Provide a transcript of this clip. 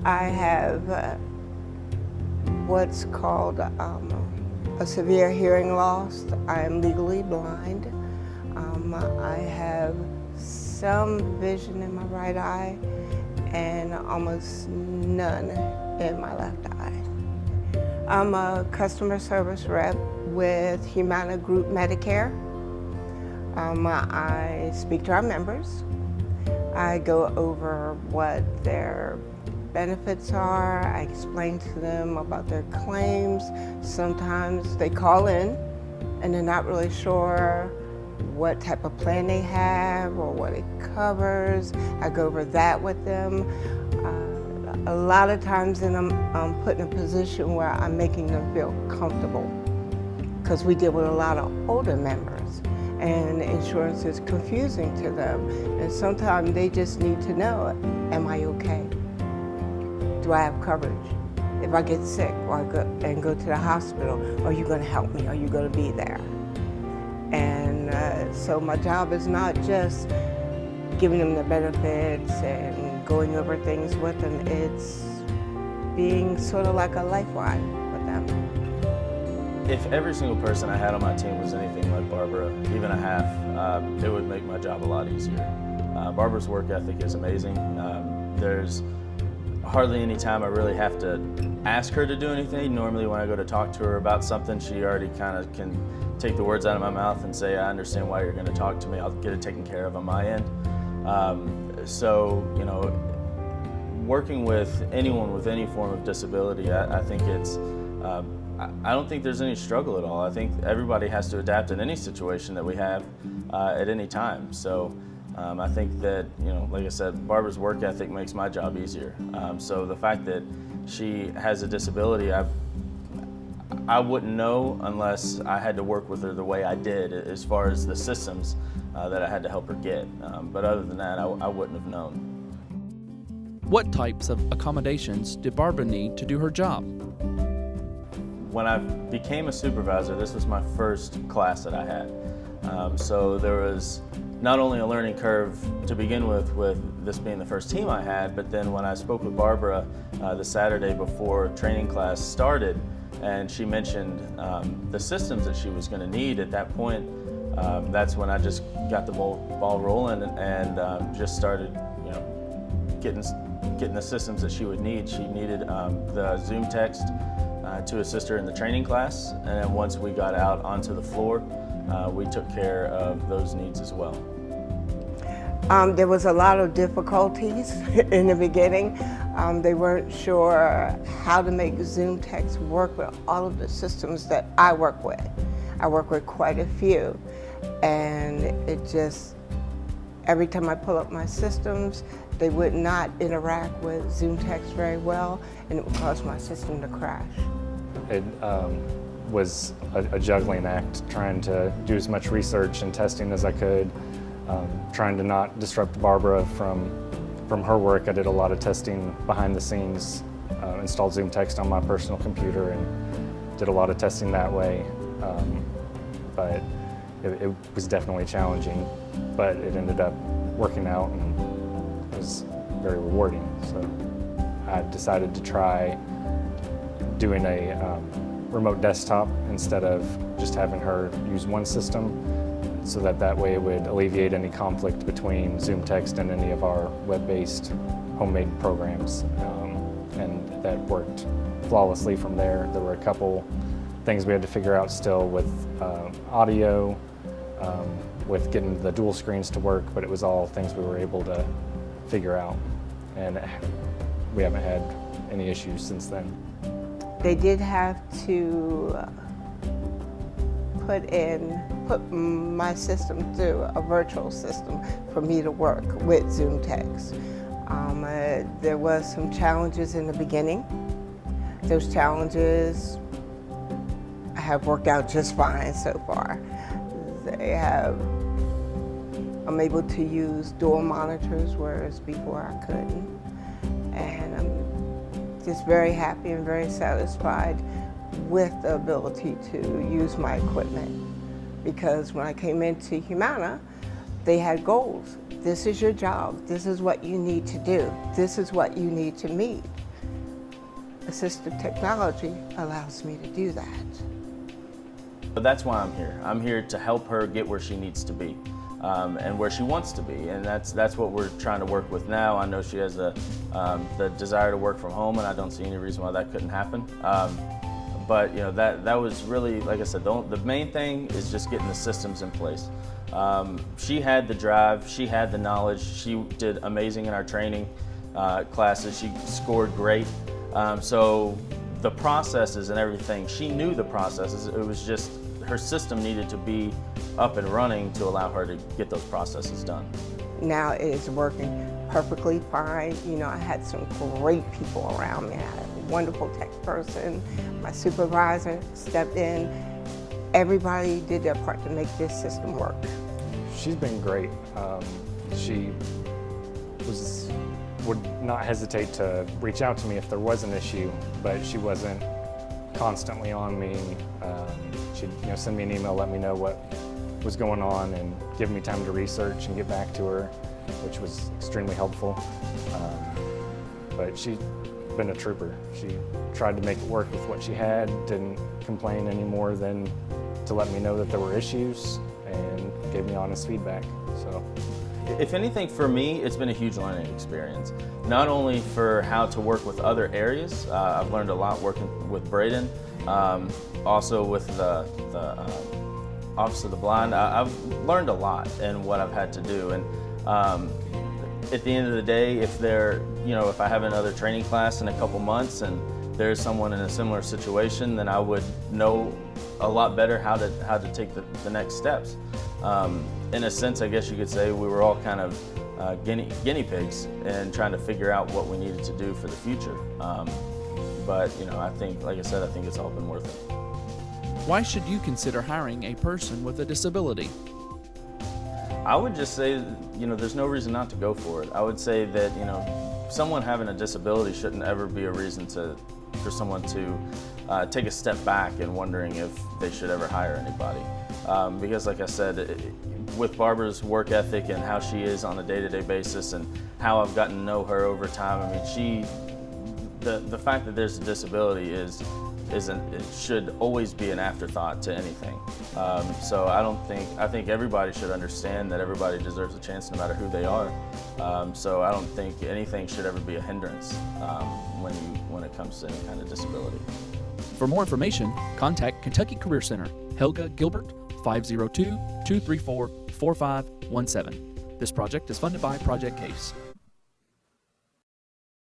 I have what's called a severe hearing loss. I am legally blind. I have some vision in my right eye and almost none in my left eye. I'm a customer service rep with Humana Group Medicare. I speak to our members. I go over what their benefits are. I explain to them about their claims. Sometimes they call in and they're not really sure what type of plan they have or what it covers. I go over that with them. A lot of times then I'm put in a position where I'm making them feel comfortable, because we deal with a lot of older members and insurance is confusing to them, and sometimes they just need to know, am I okay? Do I have coverage? If I get sick or I go to the hospital, are you going to help me? Are you going to be there? And so my job is not just giving them the benefits and going over things with them. It's being sort of like a lifeline with them. If every single person I had on my team was anything like Barbara, even a half, it would make my job a lot easier. Barbara's work ethic is amazing. There's hardly any time I really have to ask her to do anything. Normally when I go to talk to her about something, she already kind of can take the words out of my mouth and say, I understand why you're going to talk to me. I'll get it taken care of on my end. So, you know, working with anyone with any form of disability, I think it's, I don't think there's any struggle at all. I think everybody has to adapt in any situation that we have at any time. So I think that, you know, like I said, Barbara's work ethic makes my job easier. So the fact that she has a disability, I wouldn't know unless I had to work with her the way I did as far as the systems that I had to help her get. But other than that, I wouldn't have known. What types of accommodations did Barbara need to do her job? When I became a supervisor, this was my first class that I had. So there was not only a learning curve to begin with this being the first team I had, but then when I spoke with Barbara the Saturday before training class started, and she mentioned the systems that she was going to need at that point, that's when I just got the ball rolling and just started, you know, getting the systems that she would need. She needed the Zoom text to assist her in the training class, and then once we got out onto the floor, we took care of those needs as well. There was a lot of difficulties in the beginning. They weren't sure how to make Zoom text work with all of the systems that I work with. I work with quite a few, and it just, every time I pull up my systems, they would not interact with Zoom text very well, and it would cause my system to crash. It was a juggling act, trying to do as much research and testing as I could, trying to not disrupt Barbara from her work. I did a lot of testing behind the scenes, installed Zoom text on my personal computer and did a lot of testing that way. But it was definitely challenging, but it ended up working out and it was very rewarding. So I decided to try doing a remote desktop instead of just having her use one system, so that way it would alleviate any conflict between Zoom text and any of our web-based homemade programs, and that worked flawlessly from there. There were a couple things we had to figure out still with audio, with getting the dual screens to work, but it was all things we were able to figure out, and we haven't had any issues since then. They did have to put my system through a virtual system for me to work with Zoom text. There was some challenges in the beginning. Those challenges have worked out just fine so far. I'm able to use dual monitors, whereas before I couldn't. And I'm just very happy and very satisfied with the ability to use my equipment. Because when I came into Humana, they had goals. This is your job. This is what you need to do. This is what you need to meet. assistive technology allows me to do that. But that's why I'm here. I'm here to help her get where she needs to be and where she wants to be, and that's what we're trying to work with now. I know she has the desire to work from home, and I don't see any reason why that couldn't happen. But that was really, like I said, the main thing is just getting the systems in place. She had the drive, she had the knowledge, she did amazing in our training classes, she scored great. So the processes and everything, she knew the processes, it was just her system needed to be up and running to allow her to get those processes done. Now it is working perfectly fine. I had some great people around me. I had a wonderful tech person, my supervisor stepped in. Everybody did their part to make this system work. She's been great. She would not hesitate to reach out to me if there was an issue, but she wasn't constantly on me. She'd send me an email, let me know what was going on, and give me time to research and get back to her, which was extremely helpful. But she's been a trooper. She tried to make it work with what she had, didn't complain any more than to let me know that there were issues, and gave me honest feedback. So, if anything, for me, it's been a huge learning experience. Not only for how to work with other areas, I've learned a lot working with Braden, also with the Office of the Blind. I've learned a lot in what I've had to do, and at the end of the day, if I have another training class in a couple months and there's someone in a similar situation, then I would know a lot better how to take the next steps. In a sense, I guess you could say we were all kind of guinea pigs and trying to figure out what we needed to do for the future. But I think, like I said, I think it's all been worth it. Why should you consider hiring a person with a disability? I would just say, there's no reason not to go for it. I would say that, someone having a disability shouldn't ever be a reason for someone to take a step back and wondering if they should ever hire anybody. Because like I said, with Barbara's work ethic and how she is on a day-to-day basis and how I've gotten to know her over time, the fact that there's a disability it should always be an afterthought to anything. So I think everybody should understand that everybody deserves a chance no matter who they are. So I don't think anything should ever be a hindrance when it comes to any kind of disability. For more information, contact Kentucky Career Center, Helga Gilbert, 502-234-4517. This project is funded by Project CASE.